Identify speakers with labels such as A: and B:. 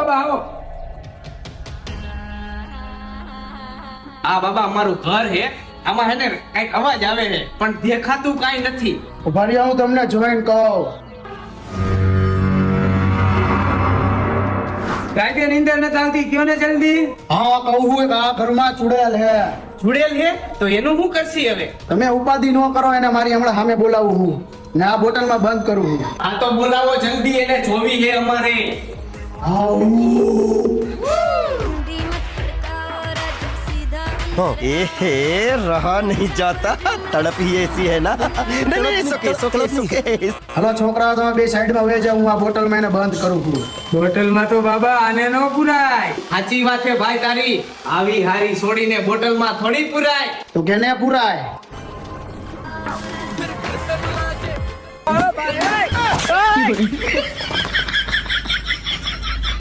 A: બાબા આવો.
B: આ બાબા અમારું ઘર હે. આમાં હે ને કઈક અવાજ આવે છે પણ દેખાતું કાઈ નથી.
C: ઉભા રહ્યા, હું તમને જોઈન કહું.
A: કાંઈ નીંદર નથી આવતી, કયો ને જલ્દી.
C: હા કહું હું કે આ ઘરમાં ચુડેલ હે.
B: જોડેલ હે તો એનું શું કરશી હવે?
C: તમે ઉપાધિ ન કરો, એને મારી હમણાં સામે બોલાવું હું ને આ બોટલમાં બંધ કરું હું.
B: આ તો બોલાવો જલ્દી, એને જોવી હે અમારે.
D: ए रहा नहीं जाता, तड़प ही ऐसी है ना. नहीं सुके.
C: હલો છોકરાઓ, તમે બે સાઈડમાં વહી જાઓ, હું આ બોટલમાં એને બંધ કરું છું.
A: બોટલમાં તો બાબા આને ન પુરાય.
B: સાચી વાત છે ભાઈ તારી. આવી હારી છોડીને બોટલમાં થોડી પુરાય.
C: તો કેને પુરાય?